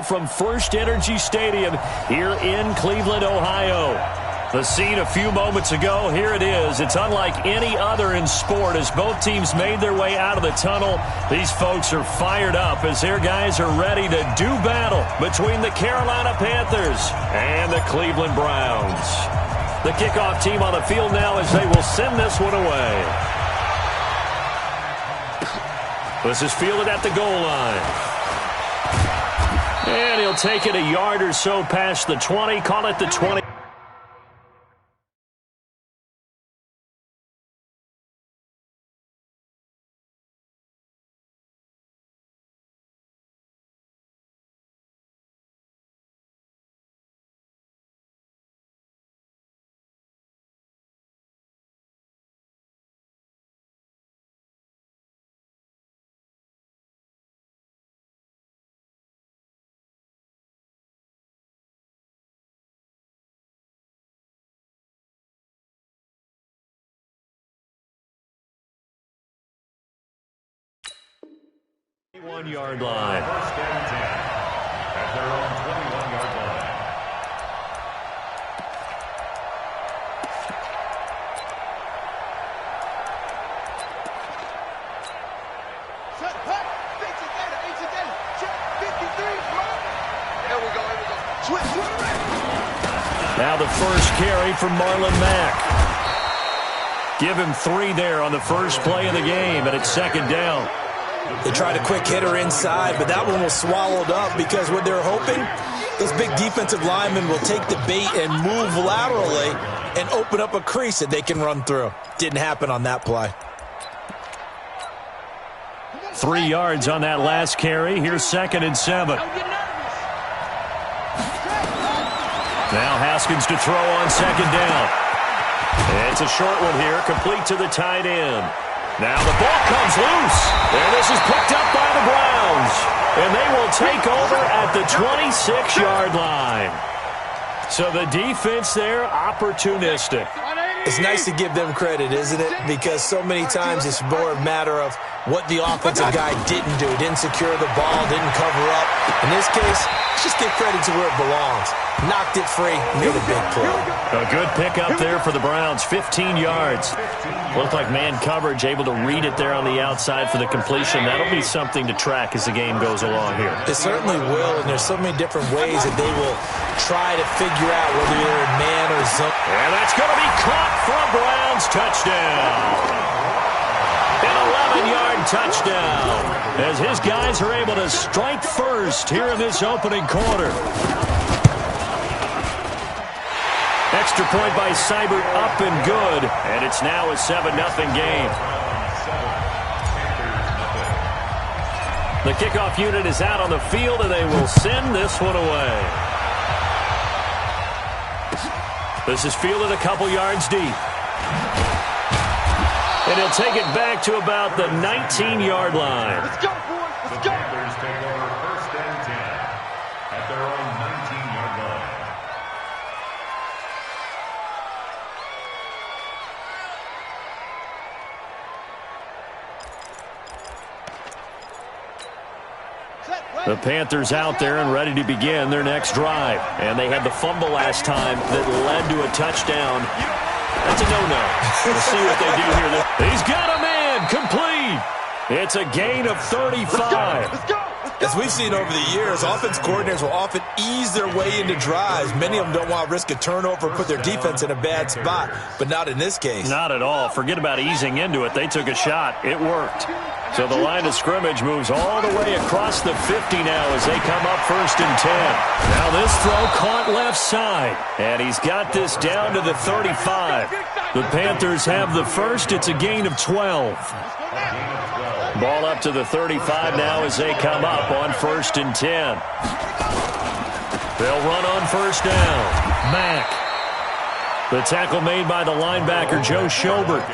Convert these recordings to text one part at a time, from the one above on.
From First Energy Stadium here in Cleveland, Ohio. The scene a few moments ago, here it is. It's unlike any other in sport as both teams made their way out of the tunnel. These folks are fired up as their guys are ready to do battle between the Carolina Panthers and the Cleveland Browns. The kickoff team on the field now as they will send this one away. This is fielded at the goal line. And he'll take it a yard or so past the 20, call it the 20. One-yard line. First and 10 at their own 21-yard line. Here we go. Now the first carry from Marlon Mack. Give him 3 there on the first play of the game, and it's second down. They tried a quick hitter inside, but that one was swallowed up because what they're hoping, those big defensive linemen will take the bait and move laterally and open up a crease that they can run through. Didn't happen on that play. 3 yards on that last carry. Here's second and 7. Now Haskins to throw on second down. It's a short one here, complete to the tight end. Now the ball comes loose, and this is picked up by the Browns, and they will take over at the 26-yard line. So the defense there, opportunistic. It's nice to give them credit, isn't it? Because so many times it's more a matter of what the offensive guy didn't do. Didn't secure the ball, didn't cover up. In this case, just give credit to where it belongs. Knocked it free, made a big play. A good pickup there for the Browns, 15 yards. Looked like man coverage, able to read it there on the outside for the completion. That'll be something to track as the game goes along here. It certainly will, and there's so many different ways that they will try to figure out whether they're in man or zone. And that's going to be caught for a Browns touchdown. An 11-yard touchdown as his guys are able to strike first here in this opening quarter. Extra point by Seibert, up and good, and it's now a 7-0 game. The kickoff unit is out on the field, and they will send this one away. This is fielded a couple yards deep. And he'll take it back to about the 19-yard line. Let's go, boys. Let's go. The Panthers take over first and 10 at their own 19-yard line. The Panthers out there and ready to begin their next drive. And they had the fumble last time that led to a touchdown. That's a no-no. We'll see what they do here. He's got a man complete. It's a gain of 35. Let's go. As we've seen over the years, offense coordinators will often ease their way into drives. Many of them don't want to risk a turnover, put their defense in a bad spot, but not in this case. Not at all. Forget about easing into it. They took a shot. It worked. So the line of scrimmage moves all the way across the 50 now as they come up first and 10. Now this throw caught left side, and he's got this down to the 35. The Panthers have the first. It's a gain of 12. Ball up to the 35 now as they come up on first and 10. They'll run on first down. Mack. The tackle made by the linebacker, Joe Schobert.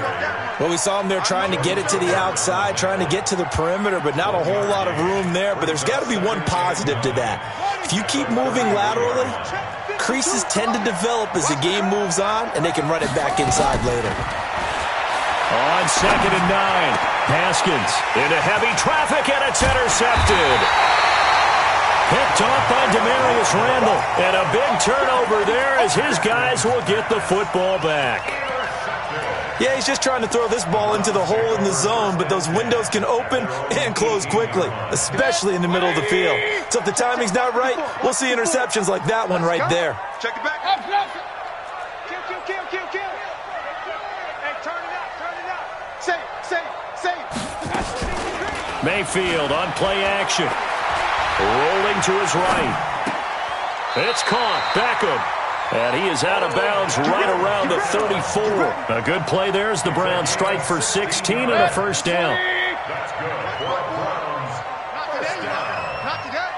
Well, we saw him there trying to get it to the outside, trying to get to the perimeter, but not a whole lot of room there. But there's got to be one positive to that. If you keep moving laterally, creases tend to develop as the game moves on, and they can run it back inside later. On second and 9, Haskins into heavy traffic, and it's intercepted. Picked off by Demarius Randall. And a big turnover there as his guys will get the football back. Yeah, he's just trying to throw this ball into the hole in the zone, but those windows can open and close quickly, especially in the middle of the field. So if the timing's not right, we'll see interceptions like that one right there. Check it back. Kill. Hey, turn it up. Save. Mayfield on play action. Rolling to his right. It's caught. Beckham. And he is out of bounds right around the 34. A good play there as the Browns strike for 16 and a first down. That's good. Browns. Not today.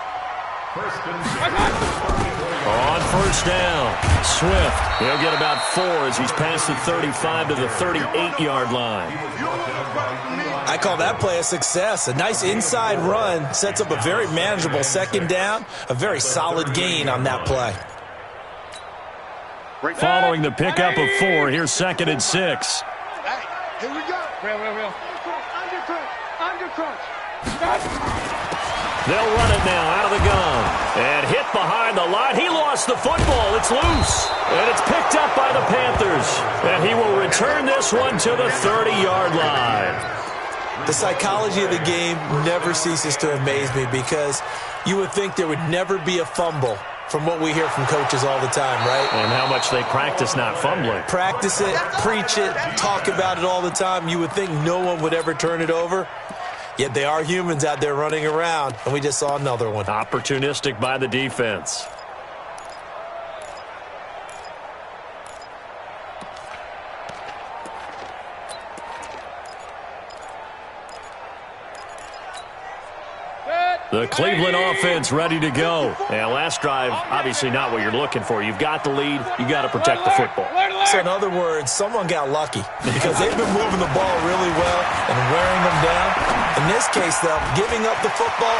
On first down, Swift. He'll get about 4 as he's past the 35 to the 38-yard line. I call that play a success. A nice inside run sets up a very manageable second down. A very solid gain on that play. Following the pickup of 4, here's 2nd and 6. Here we go. Real. Under crunch. They'll run it now out of the gun. And hit behind the line. He lost the football. It's loose. And it's picked up by the Panthers. And he will return this one to the 30-yard line. The psychology of the game never ceases to amaze me because you would think there would never be a fumble from what we hear from coaches all the time, right? And how much they practice not fumbling. Practice it, preach it, talk about it all the time. You would think no one would ever turn it over. Yet they are humans out there running around, and we just saw another one. Opportunistic by the defense. The Cleveland offense ready to go. And last drive, obviously not what you're looking for. You've got the lead. You've got to protect the football. So in other words, someone got lucky because they've been moving the ball really well and wearing them down. In this case, though, giving up the football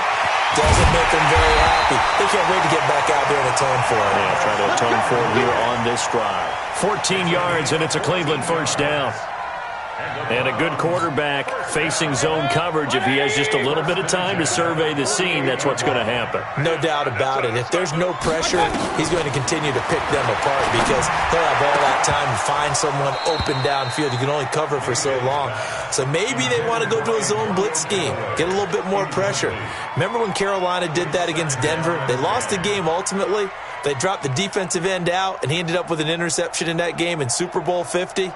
doesn't make them very happy. They can't wait to get back out there and atone for it. Yeah, try to atone for it here on this drive. 14 yards, and it's a Cleveland first down. And a good quarterback facing zone coverage. If he has just a little bit of time to survey the scene, that's what's going to happen. No doubt about it. If there's no pressure, he's going to continue to pick them apart because he'll have all that time to find someone open downfield. You can only cover for so long. So maybe they want to go to a zone blitz scheme, get a little bit more pressure. Remember when Carolina did that against Denver? They lost the game ultimately. They dropped the defensive end out, and he ended up with an interception in that game in Super Bowl 50.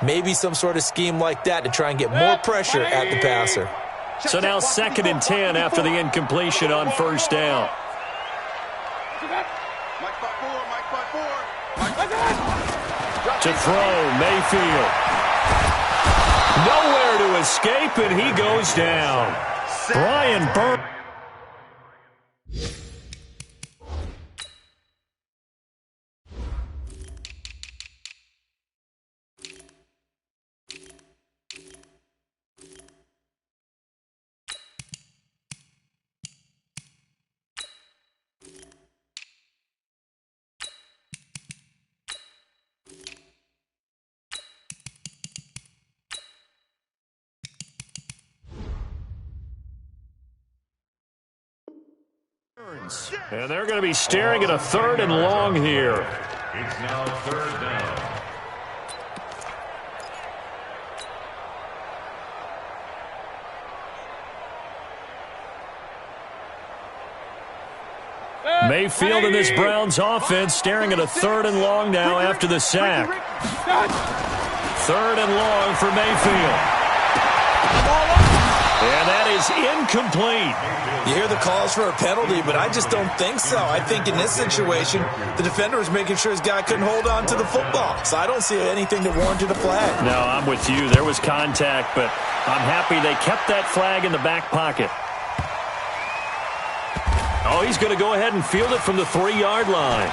Maybe some sort of scheme like that to try and get more pressure at the passer. So now 2nd and 10 after the incompletion on first down. To throw, Mayfield. Nowhere to escape, and he goes down. Brian Burns. And they're going to be staring at a 3rd and long here. It's now 3rd down. Mayfield and this Browns offense staring at a 3rd and long now after the sack. 3rd and long for Mayfield. And that is incomplete. You hear the calls for a penalty, but I just don't think so. I think in this situation, the defender was making sure his guy couldn't hold on to the football. So I don't see anything that warranted a flag. No, I'm with you. There was contact, but I'm happy they kept that flag in the back pocket. Oh, he's going to go ahead and field it from the 3-yard line.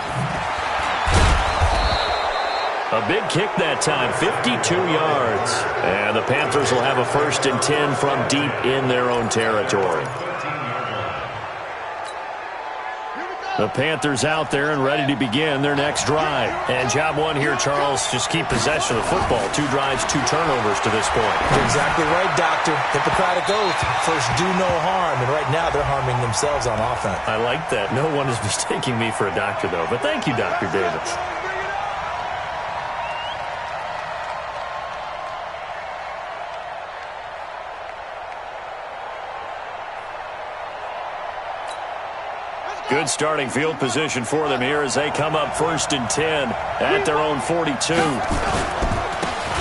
A big kick that time, 52 yards. And the Panthers will have a 1st and 10 from deep in their own territory. The Panthers out there and ready to begin their next drive. And job one here, Charles, just keep possession of the football. 2 drives, 2 turnovers to this point. You're exactly right, Doctor. Hippocratic oath. First, do no harm. And right now, they're harming themselves on offense. I like that. No one is mistaking me for a doctor, though. But thank you, Dr. Davis. Good starting field position for them here as they come up 1st and 10 at their own 42.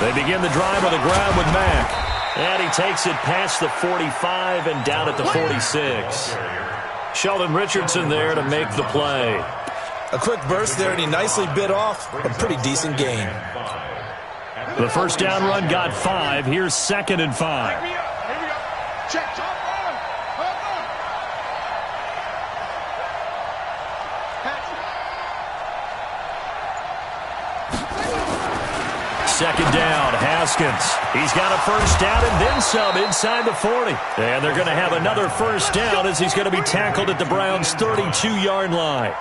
They begin the drive on the ground with Mack. And he takes it past the 45 and down at the 46. Sheldon Richardson there to make the play. A quick burst there, and he nicely bit off a pretty decent gain. The first down run got 5. Here's 2nd and 5. Here we go. Check. Second down, Haskins. He's got a first down and then some inside the 40. And they're going to have another first down as he's going to be tackled at the Browns' 32-yard line.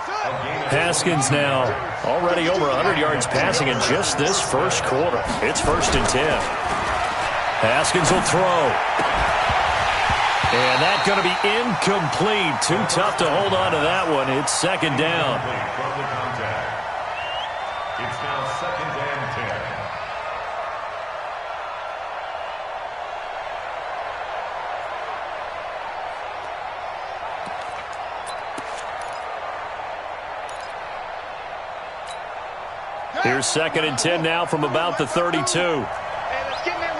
Haskins now already over 100 yards passing in just this first quarter. It's 1st and 10. Haskins will throw. And that's going to be incomplete. Too tough to hold on to that one. It's 2nd down. It's now 2nd and 10. Here's 2nd and 10 now from about the 32. Hey, let's get in there.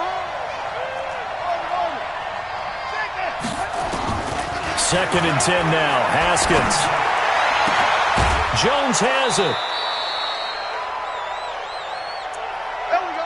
2nd and 10 now. Haskins. Jones has it. There we go.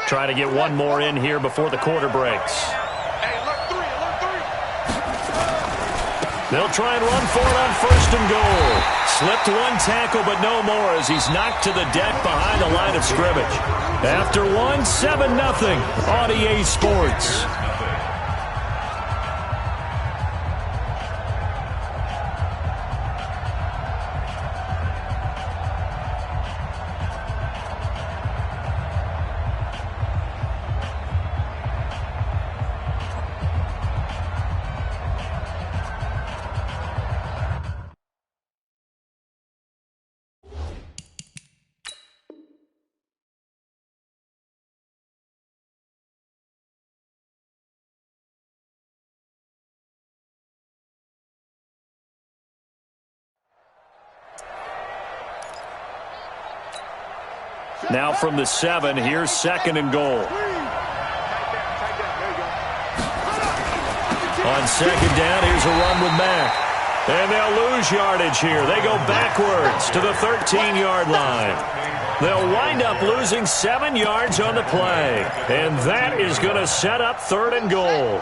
Trying to get one more in here before the quarter breaks. Hey, alert 3, alert 3. They'll try and run for it on 1st and goal. Slipped one tackle, but no more as he's knocked to the deck behind the line of scrimmage. After 7-0 on EA Sports. Now from the 7, here's 2nd and goal. On 2nd down, here's a run with Mack. And they'll lose yardage here. They go backwards to the 13-yard line. They'll wind up losing 7 yards on the play. And that is going to set up 3rd and goal.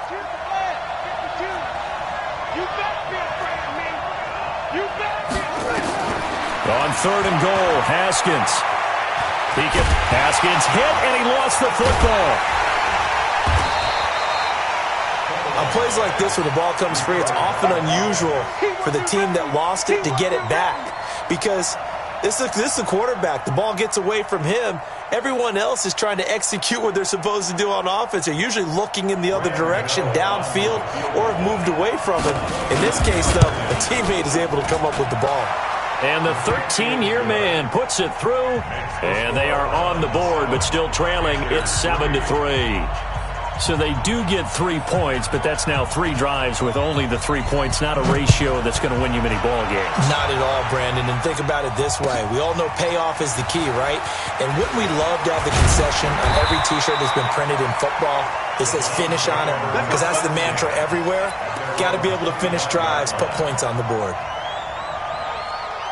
On 3rd and goal, Haskins. Haskins hit, and he lost the football. On plays like this where the ball comes free, it's often unusual for the team that lost it to get it back. Because this is the quarterback. The ball gets away from him. Everyone else is trying to execute what they're supposed to do on offense. They're usually looking in the other direction, downfield, or have moved away from it. In this case, though, a teammate is able to come up with the ball. And the 13-year man puts it through, and they are on the board, but still trailing. It's 7-3. So they do get 3 points, but that's now 3 drives with only the 3 points, not a ratio that's going to win you many ball games. Not at all, Brandon. And think about it this way. We all know payoff is the key, right? And wouldn't we love to have the concession on every T-shirt that's been printed in football that says finish on it? Because that's the mantra everywhere. Got to be able to finish drives, put points on the board.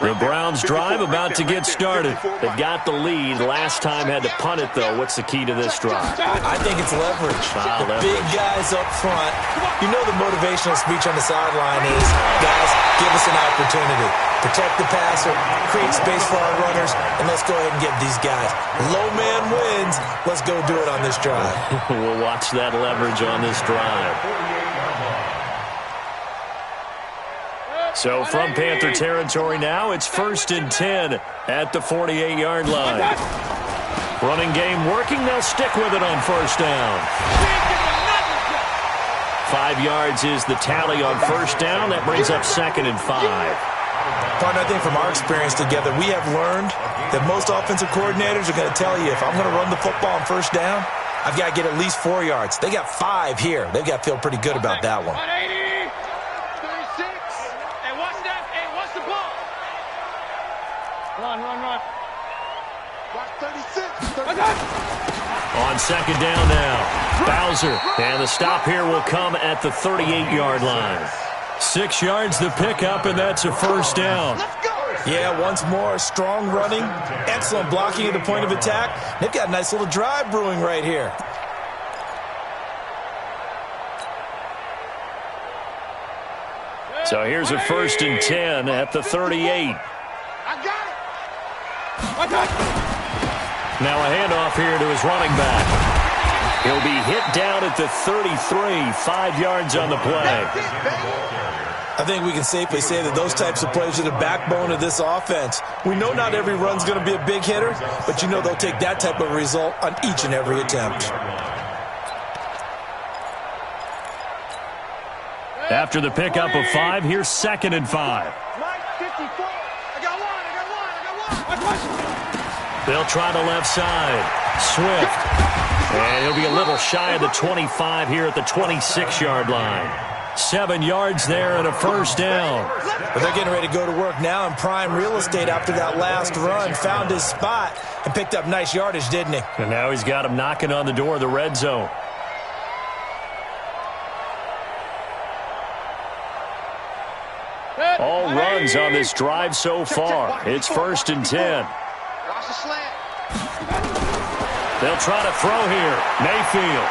The Browns drive about to get started. They've got the lead. Last time had to punt it, though. What's the key to this drive? I think it's leverage. Leverage. Big guys up front. You know the motivational speech on the sideline is, guys, give us an opportunity. Protect the passer, create space for our runners, and let's go ahead and get these guys. Low man wins. Let's go do it on this drive. We'll watch that leverage on this drive. So from Panther territory now, it's 1st and 10 at the 48-yard line. Running game working. They'll stick with it on 1st down. 5 yards is the tally on 1st down. That brings up 2nd and 5. Partner, I think from our experience together, we have learned that most offensive coordinators are going to tell you, if I'm going to run the football on 1st down, I've got to get at least 4 yards. They got 5 here. They've got to feel pretty good about that one. 180. 36. Hey, watch that. Hey, watch the ball. Run. Watch 36. On 2nd down now, Bowser. And the stop here will come at the 38-yard line. 6 yards the pickup, and that's a 1st down. Yeah, once more, strong running, excellent blocking at the point of attack. They've got a nice little drive brewing right here. So here's a 1st and 10 at the 38. I got it. Now a handoff here to his running back. He'll be hit down at the 33, 5 yards on the play. I think we can safely say that those types of plays are the backbone of this offense. We know not every run's going to be a big hitter, but you know they'll take that type of result on each and every attempt. After the pickup of 5, here's 2nd and 5. Mike, 54. I got one. They'll try the left side. Swift. And he'll be a little shy of the 25 here at the 26-yard line. 7 yards there and a 1st down. But they're getting ready to go to work now in prime real estate after that last run. Found his spot and picked up nice yardage, didn't he? And now he's got him knocking on the door of the red zone. All runs on this drive so far. It's 1st and 10. Watch the slant. They'll try to throw here. Mayfield.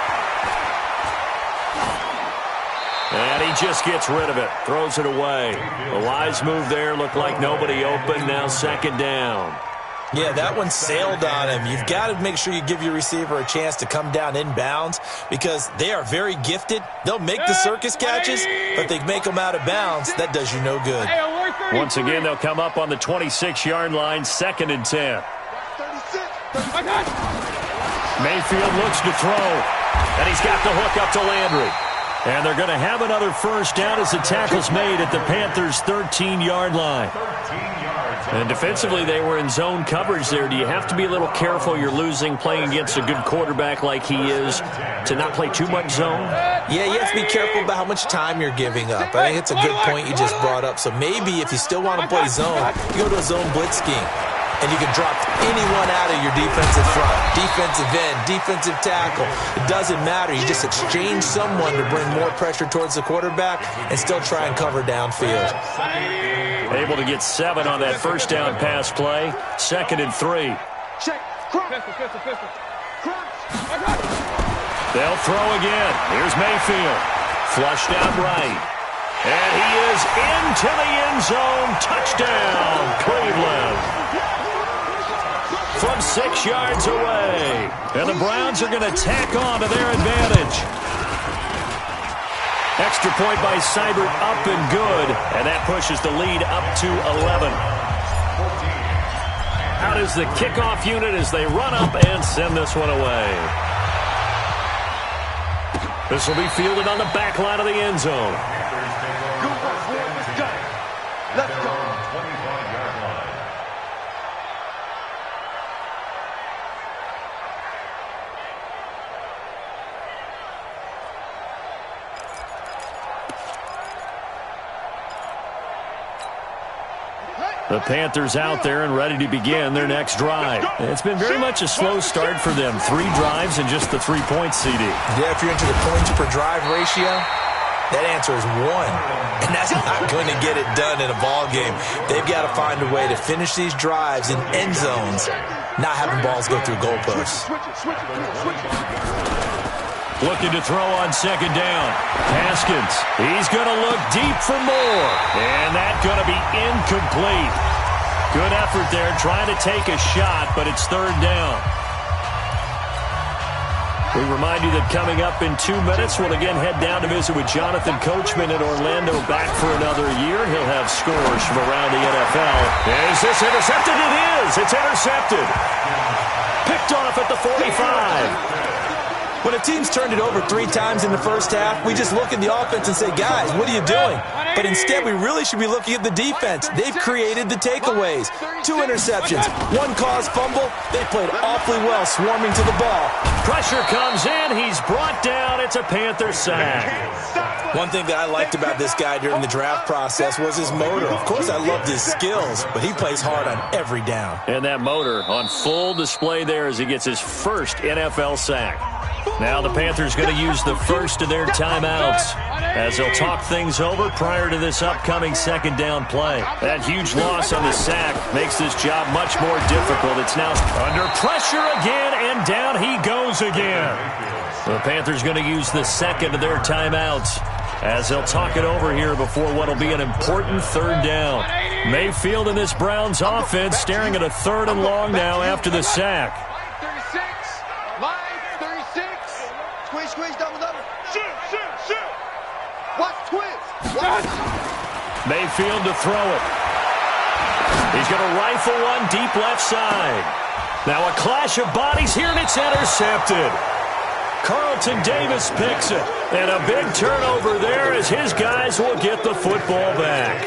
And he just gets rid of it. Throws it away. A wise move there. Looked like nobody open. Now 2nd down. Yeah, that one sailed on him. You've got to make sure you give your receiver a chance to come down inbounds because they are very gifted. They'll make the circus catches, but they make them out of bounds. That does you no good. Once again, they'll come up on the 26-yard line, 2nd and 10. 36. Mayfield looks to throw, and he's got the hook up to Landry. And they're going to have another 1st down as the tackle's made at the Panthers' 13-yard line. And defensively, they were in zone coverage there. Do you have to be a little careful? You're losing playing against a good quarterback like he is to not play too much zone? Yeah, you have to be careful about how much time you're giving up. I think it's a good point you just brought up. So maybe if you still want to play zone, you go to a zone blitz scheme. And you can drop anyone out of your defensive front, defensive end, defensive tackle. It doesn't matter. You just exchange someone to bring more pressure towards the quarterback and still try and cover downfield. Able to get 7 on that 1st down pass play. 2nd and 3. Check. Pistol. They'll throw again. Here's Mayfield. Flushed out right. And he is into the end zone. Touchdown, Cleveland. From 6 yards away. And the Browns are going to tack on to their advantage. Extra point by Seibert up and good. And that pushes the lead up to 11. Out is the kickoff unit as they run up and send this one away. This will be fielded on the back line of the end zone. Let's go. The Panthers out there and ready to begin their next drive. It's been very much a slow start for them. 3 drives and just the 3 points, CD. Yeah, if you're into the points per drive ratio, That answer is one. And that's not going to get it done in a ball game. They've got to find a way to finish these drives in end zones, not having balls go through goalposts. Looking to throw on second down. Haskins, he's going to look deep for more. And that's going to be incomplete. Good effort there, trying to take a shot, but it's third down. We remind you that coming up in 2 minutes, we'll again head down to visit with Jonathan Coachman in Orlando, back for another year. He'll have scores from around the NFL. Is this intercepted? It is. It's intercepted. Picked off at the 45. When a team's turned it over 3 times in the first half, we just look at the offense and say, guys, what are you doing? But instead, we really should be looking at the defense. They've created the takeaways. 2 interceptions, 1 caused fumble. They played awfully well swarming to the ball. Pressure comes in. He's brought down. It's a Panther sack. One thing that I liked about this guy during the draft process was his motor. Of course, I loved his skills, but he plays hard on every down. And that motor on full display there as he gets his first NFL sack. Now the Panthers going to use the first of their timeouts as they'll talk things over prior to this upcoming second down play. That huge loss on the sack makes this job much more difficult. It's now under pressure again, and down he goes again. The Panthers going to use the second of their timeouts as they'll talk it over here before what will be an important third down. Mayfield and this Browns offense staring at a 3rd and long now after the sack. Squeeze, double. Shoot. Watch, twist. Mayfield to throw it. He's going to rifle one deep left side. Now a clash of bodies here, and it's intercepted. Carlton Davis picks it. And a big turnover there as his guys will get the football back.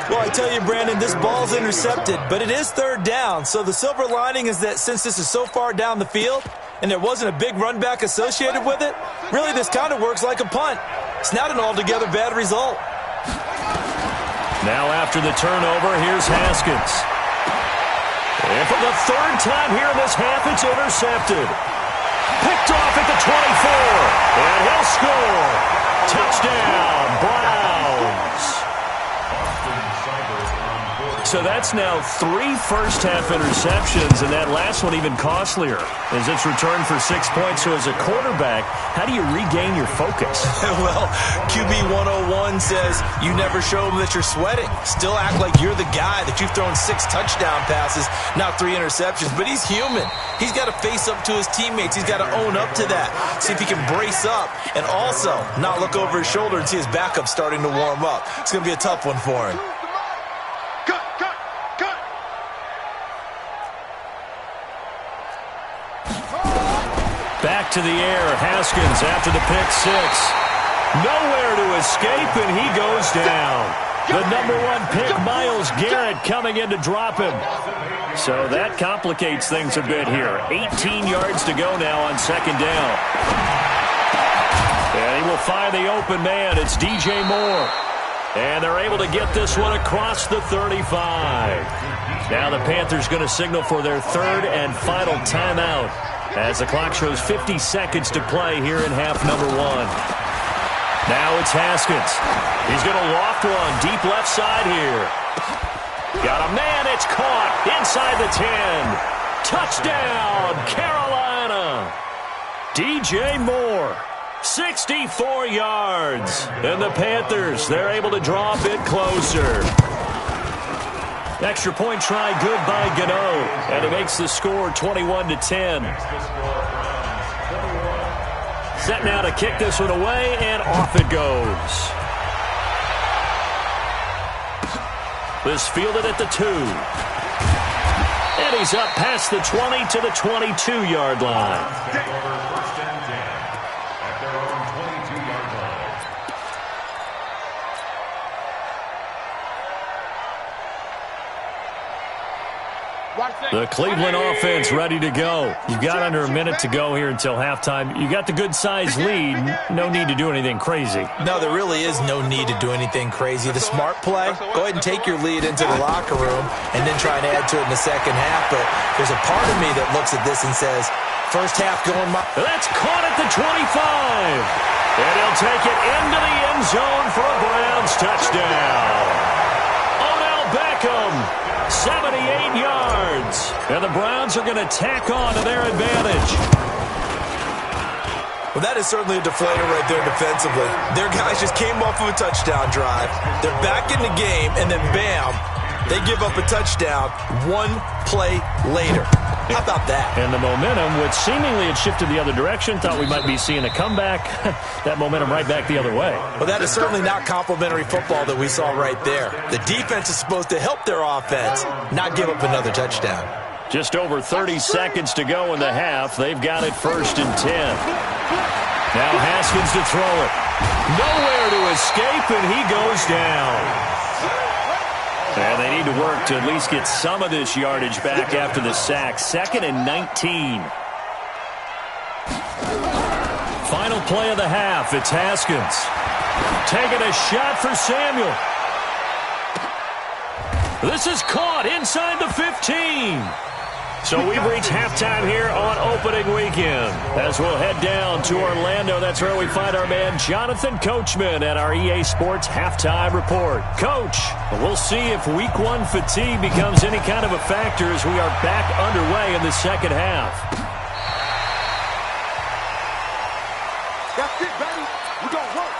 Well, I tell you, Brandon, this ball's intercepted, but it is third down. So the silver lining is that since this is so far down the field and there wasn't a big run back associated with it, really this kind of works like a punt. It's not an altogether bad result. Now after the turnover, here's Haskins. And for the 3rd time here in this half, it's intercepted. Picked off at the 24. And he'll score. Touchdown, Browns. So that's now 3 first-half interceptions, and that last one even costlier as it's returned for 6 points. So as a quarterback, how do you regain your focus? Well, QB 101 says you never show them that you're sweating. Still act like you're the guy, that you've thrown 6 touchdown passes, not 3 interceptions. But he's human. He's got to face up to his teammates. He's got to own up to that. See if he can brace up and also not look over his shoulder and see his backup starting to warm up. It's going to be a tough one for him. Back to the air, Haskins after the pick 6. Nowhere to escape, and he goes down. The number 1 pick, Myles Garrett, coming in to drop him. So that complicates things a bit here. 18 yards to go now on second down. And he will find the open man. It's DJ Moore. And they're able to get this one across the 35. Now the Panthers going to signal for their 3rd and final timeout, as the clock shows 50 seconds to play here in half number 1. Now it's Haskins. He's going to loft one deep left side here. Got a man. It's caught inside the 10. Touchdown, Carolina. DJ Moore, 64 yards. And the Panthers, they're able to draw a bit closer. Extra point try good by Gano, and it makes the score 21-10. Set now to kick this one away, and off it goes. This fielded at the 2. And he's up past the 20 to the 22-yard line. The Cleveland offense ready to go. You've got under a minute to go here until halftime. You got the good-sized lead. No need to do anything crazy. No, there really is no need to do anything crazy. The smart play, go ahead and take your lead into the locker room and then try and add to it in the second half. But there's a part of me that looks at this and says, first half going my... That's caught at the 25. And he'll take it into the end zone for a Browns touchdown. Odell Beckham, 78 yards. And the Browns are going to tack on to their advantage. Well, that is certainly a deflator right there defensively. Their guys just came off of a touchdown drive. They're back in the game, and then bam, they give up a touchdown one play later. How about that? And the momentum, which seemingly had shifted the other direction, thought we might be seeing a comeback. That momentum right back the other way. Well, that is certainly not complimentary football that we saw right there. The defense is supposed to help their offense, not give up another touchdown. Just over 30 seconds to go in the half. They've got it 1st and 10. Now Haskins to throw it. Nowhere to escape, and he goes down. And they need to work to at least get some of this yardage back after the sack. 2nd and 19. Final play of the half. It's Haskins. Taking a shot for Samuel. This is caught inside the 15. So we've reached halftime here on opening weekend. As we'll head down to Orlando, that's where we find our man Jonathan Coachman at our EA Sports Halftime Report. Coach, we'll see if Week 1 fatigue becomes any kind of a factor as we are back underway in the second half. That's it, baby. We gonna work.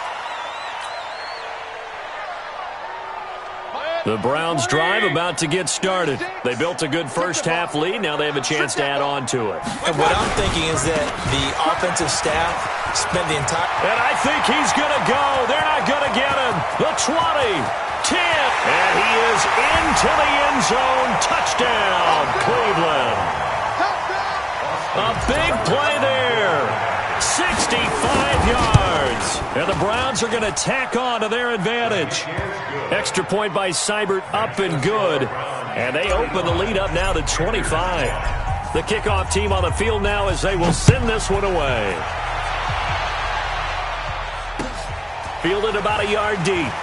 The Browns drive about to get started. They built a good first half lead. Now they have a chance to add on to it. And what I'm thinking is that the offensive staff spent the entire... And I think he's going to go. They're not going to get him. The 20, 10, and he is into the end zone. Touchdown, Cleveland. A big play there. 65 yards. And the Browns are going to tack on to their advantage. Extra point by Seibert, up and good. And they open the lead up now to 25. The kickoff team on the field now as they will send this one away. Fielded about a yard deep.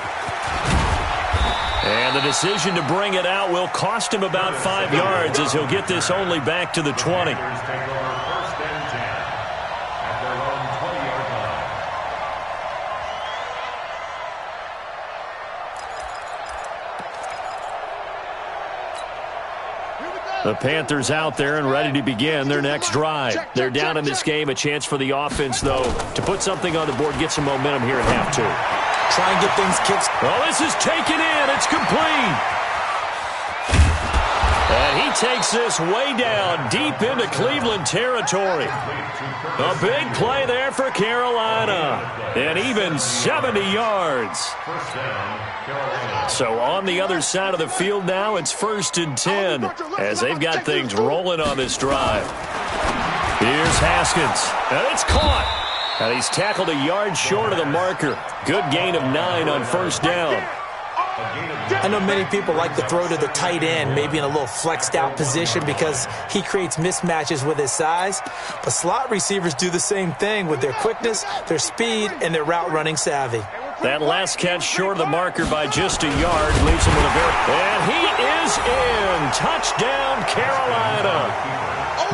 And the decision to bring it out will cost him about 5 yards as he'll get this only back to the 20. The Panthers out there and ready to begin their next drive. They're down in this game. A chance for the offense, though, to put something on the board, get some momentum here at half two. Try and get things kicked. Well, this is taken in. It's complete. And he takes this way down, deep into Cleveland territory. A big play there for Carolina. And even 70 yards. So on the other side of the field now, it's 1st and 10 as they've got things rolling on this drive. Here's Haskins. And it's caught. And he's tackled a yard short of the marker. Good gain of 9 on 1st down. I know many people like to throw to the tight end, maybe in a little flexed out position because he creates mismatches with his size. But slot receivers do the same thing with their quickness, their speed, and their route running savvy. That last catch short of the marker by just a yard leaves him with a very... And he is in. Touchdown, Carolina.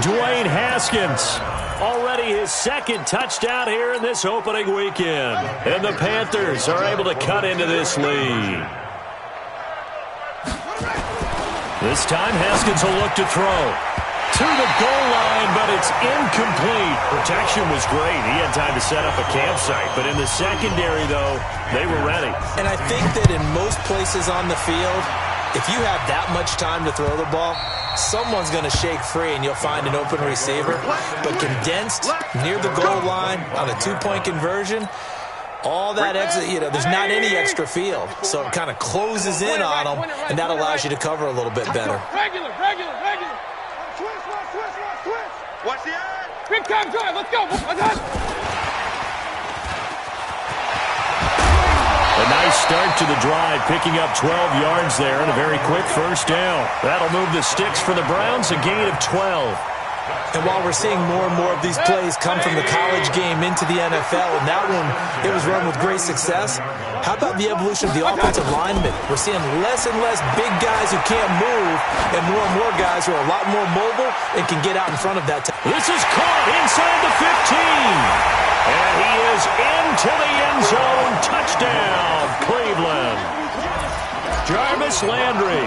Dwayne Haskins. Already his 2nd touchdown here in this opening weekend. And the Panthers are able to cut into this lead. This time, Haskins will look to throw. To the goal line, but it's incomplete. Protection was great. He had time to set up a campsite. But in the secondary, though, they were ready. And I think that in most places on the field, if you have that much time to throw the ball, someone's going to shake free and you'll find an open receiver. But condensed near the goal line on a 2-point conversion, all that exit, there's not any extra field. So it kind of closes in on them, and that allows you to cover a little bit better. Regular. Watch the eye. Big time drive. Let's go. A nice start to the drive, picking up 12 yards there and a very quick 1st down. That'll move the sticks for the Browns, a gain of 12. And while we're seeing more and more of these plays come from the college game into the NFL, and that one, it was run with great success, how about the evolution of the offensive linemen? We're seeing less and less big guys who can't move and more guys who are a lot more mobile and can get out in front of that. This is caught inside the 15. And he is into the end Jarvis Landry,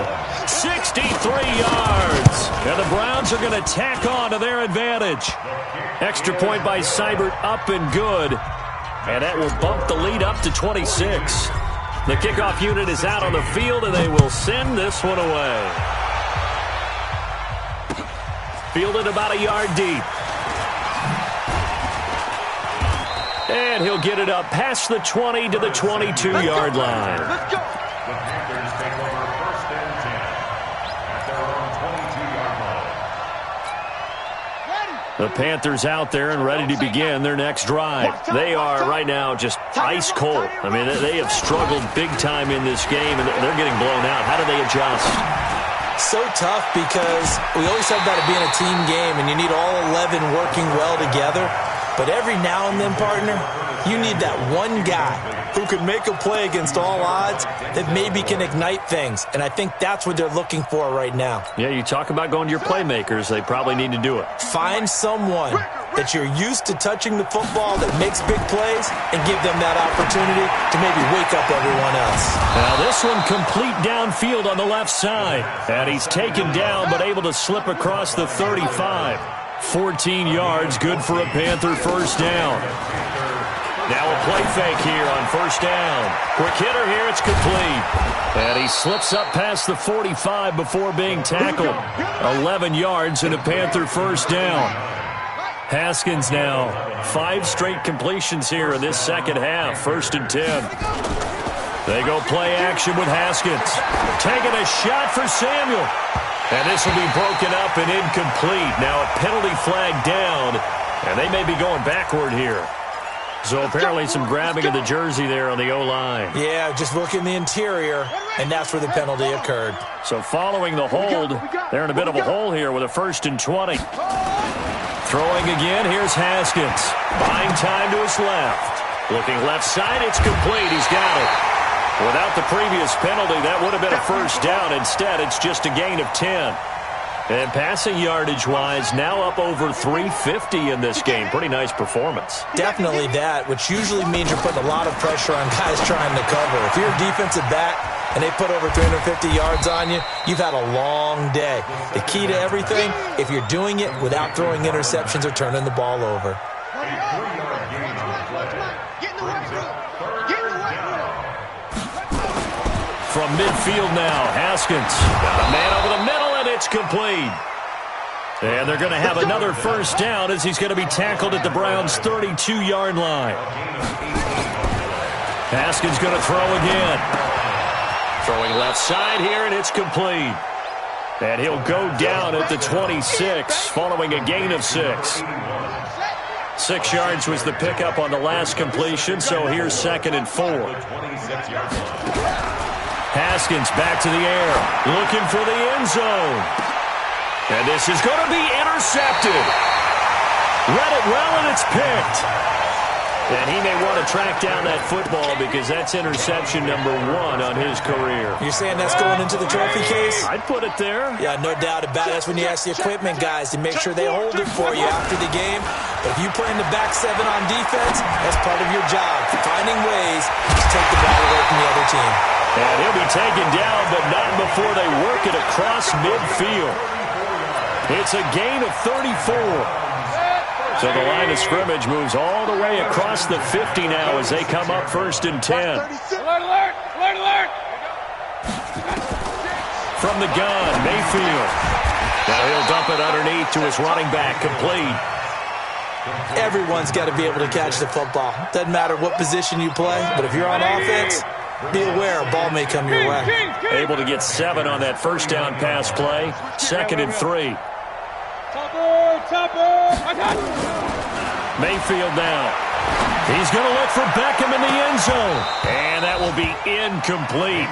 63 yards. And the Browns are going to tack on to their advantage. Extra point by Seibert, up and good. And that will bump the lead up to 26. The kickoff unit is out on the field, and they will send this one away. Fielded about a yard deep. And he'll get it up past the 20 to the 22-yard line. Let's go. The Panthers take over 1st and 10 at their own 22-yard line. The Panthers out there and ready to begin their next drive. They are right now just ice cold. I mean, they have struggled big time in this game, and they're getting blown out. How do they adjust? So tough because we always talk about it being a team game, and you need all 11 working well together. But every now and then, partner, you need that one guy who can make a play against all odds that maybe can ignite things. And I think that's what they're looking for right now. Yeah, you talk about going to your playmakers. They probably need to do it. Find someone that you're used to touching the football that makes big plays and give them that opportunity to maybe wake up everyone else. Now this one complete downfield on the left side. And he's taken down but able to slip across the 35. 14 yards, good for a Panther first down. Now a play fake here on first down. Quick hitter here, it's complete. And he slips up past the 45 before being tackled. 11 yards and a Panther first down. Haskins now, 5 straight completions here in this second half. 1st and 10. They go play action with Haskins. Taking a shot for Samuel. And this will be broken up and incomplete. Now a penalty flag down, and they may be going backward here. So apparently some grabbing of the jersey there on the O-line. Yeah, just look in the interior, and that's where the penalty occurred. So following the hold, they're in a bit of a hole here with a 1st and 20. Throwing again, here's Haskins. Buying time to his left. Looking left side, it's complete. He's got it. Without the previous penalty, that would have been a first down. Instead, it's just a gain of 10. And passing yardage-wise, now up over 350 in this game. Pretty nice performance. Definitely that, which usually means you're putting a lot of pressure on guys trying to cover. If you're a defensive back and they put over 350 yards on you, you've had a long day. The key to everything, if you're doing it without throwing interceptions or turning the ball over. From midfield now, Haskins got a man over the middle, and it's complete. And they're going to have another first down as he's going to be tackled at the Browns' 32-yard line. Haskins going to throw again. Throwing left side here, and it's complete. And he'll go down at the 26, following a gain of 6. 6 yards was the pickup on the last completion, so here's 2nd and 4. Haskins back to the air, looking for the end zone. And this is going to be intercepted. Read it well, and it's picked. And he may want to track down that football because that's interception number 1 on his career. You're saying that's going into the trophy case? I'd put it there. Yeah, no doubt about it. That's when you ask the equipment guys to make sure they hold it for you after the game. But if you play in the back 7 on defense, that's part of your job, finding ways to take the ball away from the other team. And he'll be taken down, but not before they work it across midfield. It's a gain of 34. So the line of scrimmage moves all the way across the 50 now as they come up 1st and 10. Alert, alert, alert, alert. From the gun, Mayfield. Now he'll dump it underneath to his running back, complete. Everyone's got to be able to catch the football. Doesn't matter what position you play, but if you're on offense, be aware a ball may come your way. Able to get 7 on that first down pass play. 2nd and 3. Mayfield now. He's going to look for Beckham in the end zone. And that will be incomplete.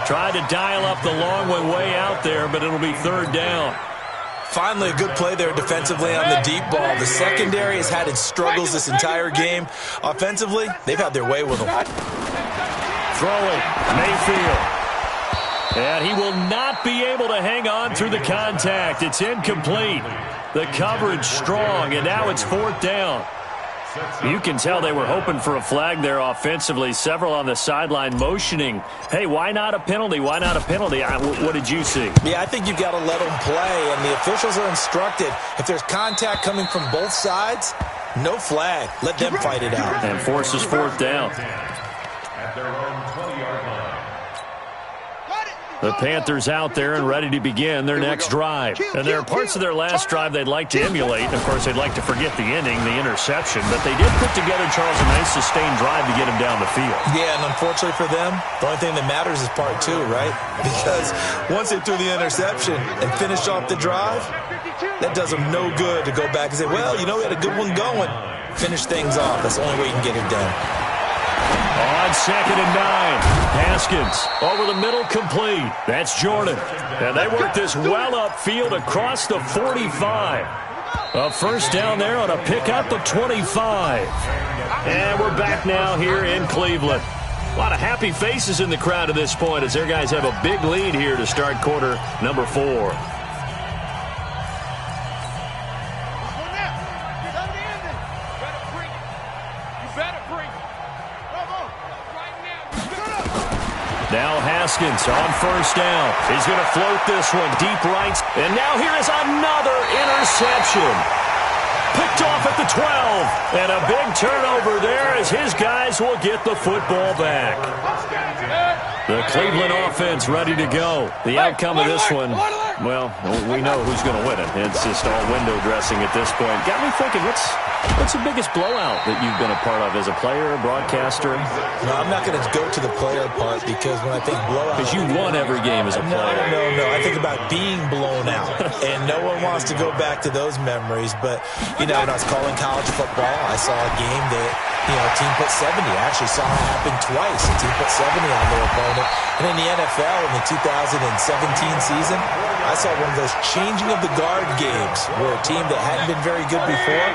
Tried to dial up the long one way out there, but it'll be 3rd down. Finally, a good play there defensively on the deep ball. The secondary has had its struggles this entire game. Offensively, they've had their way with them. Throwing, Mayfield. And he will not be able to hang on through the contact. It's incomplete. The coverage strong, and now it's 4th down. You can tell they were hoping for a flag there offensively. Several on the sideline motioning, hey, why not a penalty? Why not a penalty? What did you see? Yeah, I think you've got to let them play, and the officials are instructed. If there's contact coming from both sides, no flag. Let them fight it out. And forces fourth down. At their own 20-yard line. The Panthers out there and ready to begin their next drive. And there are parts of their last drive they'd like to emulate. Of course, they'd like to forget the ending, the interception. But they did put together, Charles, a nice sustained drive to get him down the field. Yeah, and unfortunately for them, the only thing that matters is part two, right? Because once they threw the interception and finished off the drive, that does them no good to go back and say, well, you know, we had a good one going. Finish things off. That's the only way you can get it done. On 2nd and 9, Haskins over the middle, complete. That's Jordan. And they work this well upfield across the 45. A first down there on a pickup of 25. And we're back now here in Cleveland. A lot of happy faces in the crowd at this point as their guys have a big lead here to start quarter number 4. Now Haskins on first down. He's going to float this one deep right. And now here is another interception. Picked off at the 12. And a big turnover there as his guys will get the football back. The Cleveland offense ready to go. The outcome of this one, well, we know who's going to win it. It's just all window dressing at this point. Got me thinking, what's the biggest blowout that you've been a part of as a player, a broadcaster? No, I'm not going to go to the player part because when I think blowout... Because you won every game as a player. No. I think about being blown out. And no one wants to go back to those memories. But, you know, when I was calling college football, I saw a game that, you know, a team put 70. I actually saw it happen twice. A team put 70 on their opponent. And in the NFL, in the 2017 season, I saw one of those changing of the guard games where a team that hadn't been very good before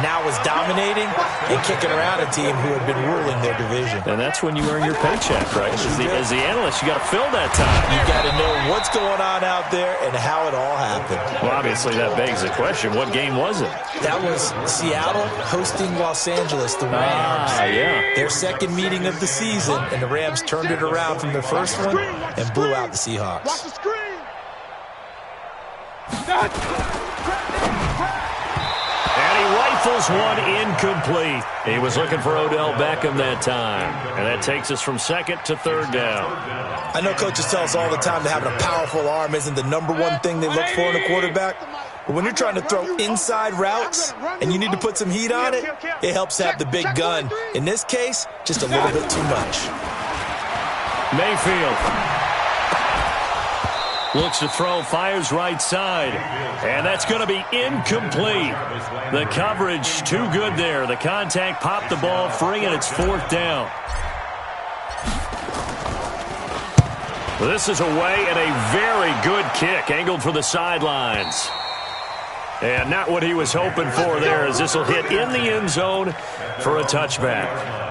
now was dominating and kicking around a team who had been ruling their division. And that's when you earn your paycheck, right? As the analyst, you got to fill that time. You got to know what's going on out there and how it all happened. Well, obviously that begs the question, what game was it? That was Seattle hosting Los Angeles, the Rams. Yeah. Their second meeting of the season, and the Rams turned it around from their first one and blew out the Seahawks. Watch the screen. And he rifles one incomplete. He was looking for Odell Beckham that time. And that takes us from second to third down. I know coaches tell us all the time that having a powerful arm isn't the number one thing they look for in a quarterback. But when you're trying to throw inside routes and you need to put some heat on it, it helps to have the big gun. In this case, just a little bit too much. Mayfield looks to throw, fires right side. And that's going to be incomplete. The coverage too good there. The contact popped the ball free, and it's fourth down. This is away and a very good kick, angled for the sidelines. And not what he was hoping for there, as this will hit in the end zone for a touchback.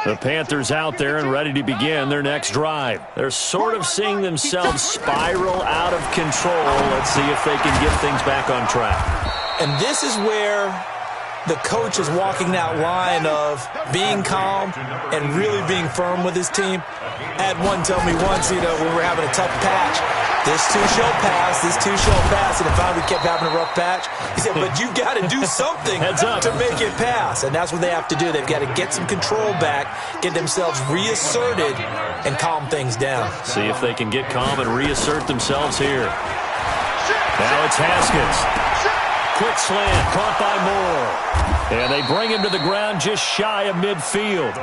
The Panthers out there and ready to begin their next drive. They're sort of seeing themselves spiral out of control. Let's see if they can get things back on track. And this is where the coach is walking that line of being calm and really being firm with his team. I had one tell me once, you know, when we were having a tough patch, this too shall pass, this too shall pass. And if we kept having a rough patch, he said, but you got to do something to make it pass. And that's what they have to do. They've got to get some control back, get themselves reasserted, and calm things down. See if they can get calm and reassert themselves here. Now it's Haskins. Quick slant, caught by Moore. And they bring him to the ground just shy of midfield.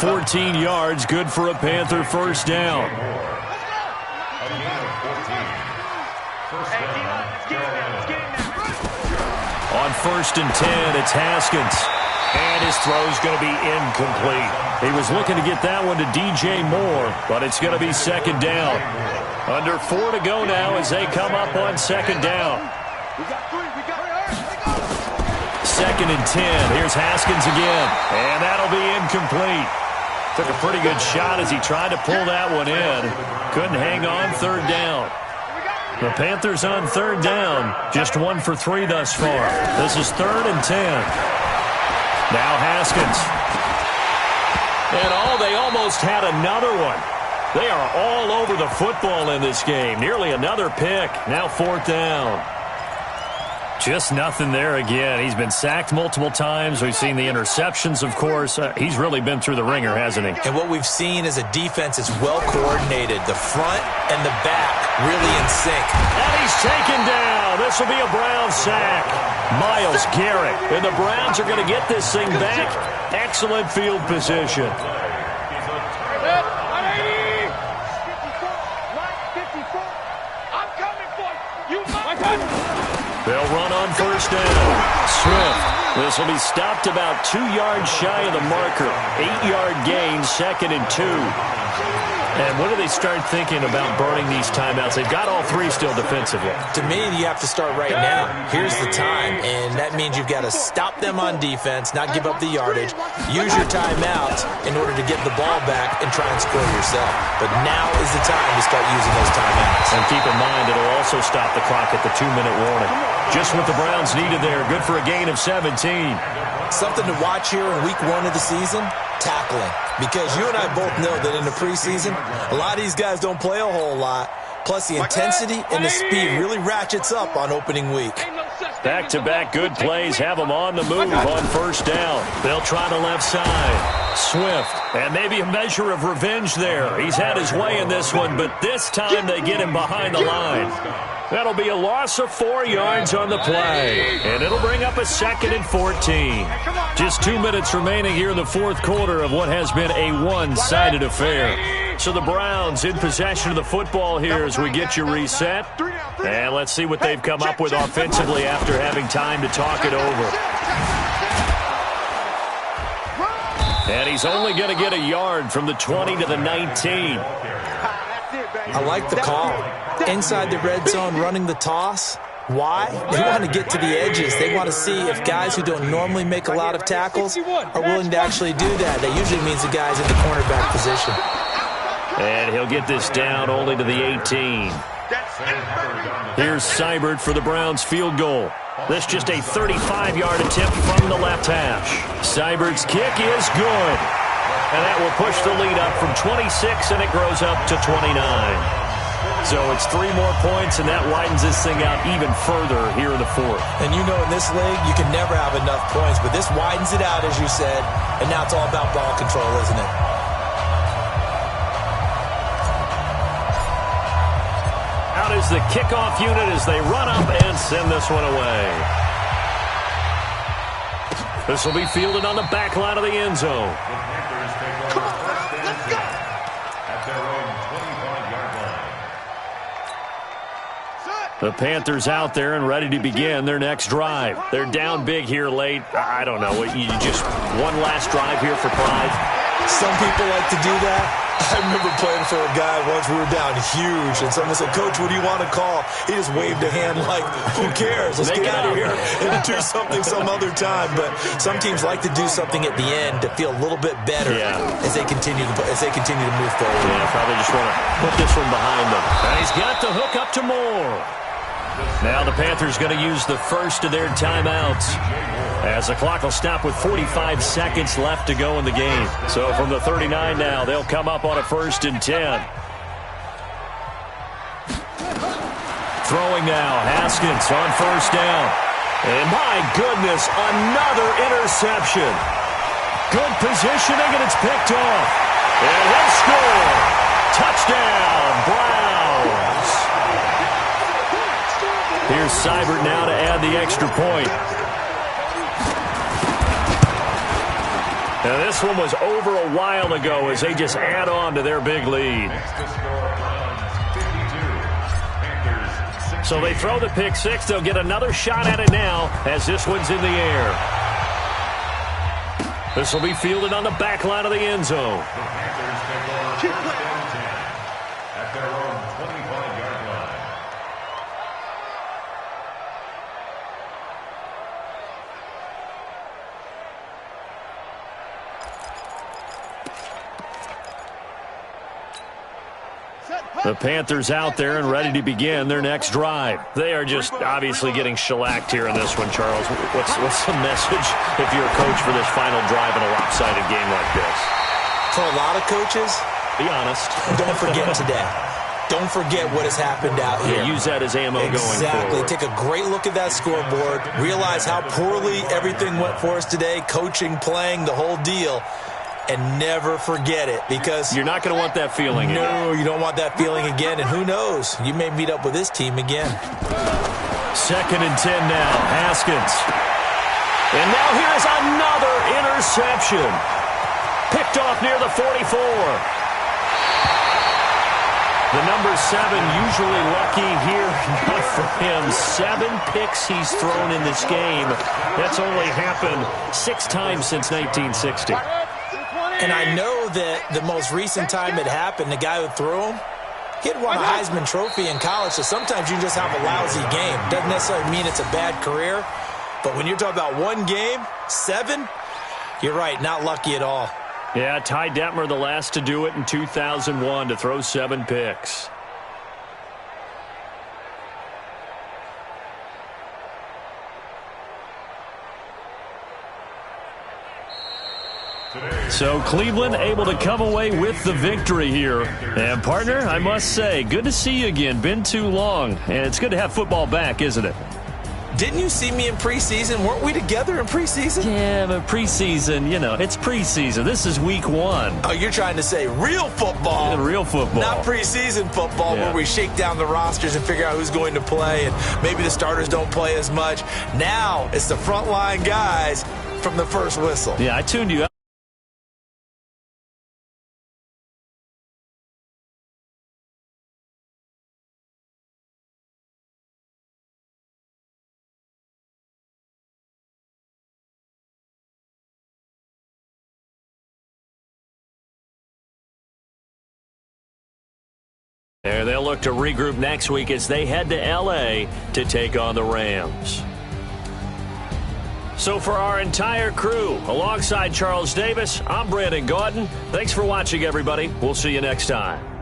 14 yards, good for a Panther first down. On 1st and 10, it's Haskins. And his throw's going to be incomplete. He was looking to get that one to DJ Moore, but it's going to be second down. Under 4 to go now as they come up on second down. 2nd and 10. Here's Haskins again, and that'll be incomplete. Took a pretty good shot as he tried to pull that one in. Couldn't hang on 3rd down. The Panthers on 3rd down, just 1 for 3 thus far. This is 3rd and 10. Now Haskins. And they almost had another one. They are all over the football in this game. Nearly another pick. Now 4th down. Just nothing there again. He's been sacked multiple times. We've seen the interceptions, of course. He's really been through the ringer, hasn't he? And what we've seen is a defense that's well coordinated. The front and the back really in sync. And he's taken down. This will be a Browns sack. Myles Garrett. And the Browns are going to get this thing back. Excellent field position. They'll run on 1st down. Swift. This will be stopped about 2 yards shy of the marker. 8-yard gain, 2nd and 2. And when do they start thinking about burning these timeouts? They've got all 3 still defensively. To me, you have to start right now. Here's the time, and that means you've got to stop them on defense, not give up the yardage, use your timeouts in order to get the ball back and try and score yourself. But now is the time to start using those timeouts. And keep in mind, it'll also stop the clock at the 2-minute warning. Just what the Browns needed there. Good for a gain of 17. Something to watch here in week 1 of the season, tackling. Because you and I both know that in the preseason, a lot of these guys don't play a whole lot. Plus, the intensity and the speed really ratchets up on opening week. Back-to-back good plays have them on the move on 1st down. They'll try the left side. Swift. And maybe a measure of revenge there. He's had his way in this one, but this time they get him behind the line. That'll be a loss of 4 yards on the play. And it'll bring up a 2nd and 14. Just 2 minutes remaining here in the 4th quarter of what has been a one-sided affair. So the Browns in possession of the football here as we get you reset. And let's see what they've come up with offensively after having time to talk it over. And he's only going to get a yard from the 20 to the 19. I like the call. Inside the red zone, running the toss. Why? They want to get to the edges. They want to see if guys who don't normally make a lot of tackles are willing to actually do that. That usually means the guy's in the cornerback position. And he'll get this down only to the 18. Here's Seibert for the Browns field goal. This just a 35-yard attempt from the left hash. Seibert's kick is good. And that will push the lead up from 26, and it grows up to 29. So it's 3 more points, and that widens this thing out even further here in the 4th. And you know in this league, you can never have enough points, but this widens it out, as you said, and now it's all about ball control, isn't it? Out is the kickoff unit as they run up and send this one away. This will be fielded on the back line of the end zone. The Panthers out there and ready to begin their next drive. They're down big here late. I don't know. You just one last drive here for pride. Some people like to do that. I remember playing for a guy once. We were down huge, and someone said, "Coach, what do you want to call?" He just waved a hand like, "Who cares? Let's get out of here and do something some other time." But some teams like to do something at the end to feel a little bit better as they continue to move forward. Yeah, probably just want to put this one behind them. And he's got the hook up to Moore. Now the Panthers going to use the first of their timeouts as the clock will stop with 45 seconds left to go in the game. So from the 39 now, they'll come up on a 1st and 10. Throwing now, Haskins on 1st down. And my goodness, another interception. Good positioning, and it's picked off. And he'll score. Touchdown, Browns. Here's Seibert now to add the extra point. Now this one was over a while ago as they just add on to their big lead. So they throw the pick 6. They'll get another shot at it now as this one's in the air. This will be fielded on the back line of the end zone. At their own 25-yard line. 1 The Panthers out there and ready to begin their next drive. They are just obviously getting shellacked here in this one, Charles. What's the message if you're a coach for this final drive in a lopsided game like this? For a lot of coaches, be honest. Don't forget today. Don't forget what has happened out here. Yeah, use that as ammo going forward. Exactly. Take a great look at that scoreboard. Realize how poorly everything went for us today. Coaching, playing, the whole deal. And never forget it, because you're not going to want that feeling again. No, you don't want that feeling again. And who knows? You may meet up with this team again. 2nd and 10 now. Haskins. And now here is another interception. Picked off near the 44. The number 7 usually lucky here. Not for him. 7 picks he's thrown in this game. That's only happened 6 times since 1960. And I know that the most recent time it happened, the guy who threw him, he had won a Heisman Trophy in college, so sometimes you just have a lousy game. Doesn't necessarily mean it's a bad career, but when you're talking about one game, 7, you're right, not lucky at all. Yeah, Ty Detmer, the last to do it in 2001, to throw 7 picks. So Cleveland able to come away with the victory here. And, partner, I must say, good to see you again. Been too long. And it's good to have football back, isn't it? Didn't you see me in preseason? Weren't we together in preseason? Yeah, but preseason, you know, it's preseason. This is week 1. Oh, you're trying to say real football. Yeah, real football. Not preseason football, where we shake down the rosters and figure out who's going to play, and maybe the starters don't play as much. Now it's the frontline guys from the first whistle. Yeah, I tuned you out. There, they'll look to regroup next week as they head to L.A. to take on the Rams. So for our entire crew, alongside Charles Davis, I'm Brandon Gaudin. Thanks for watching, everybody. We'll see you next time.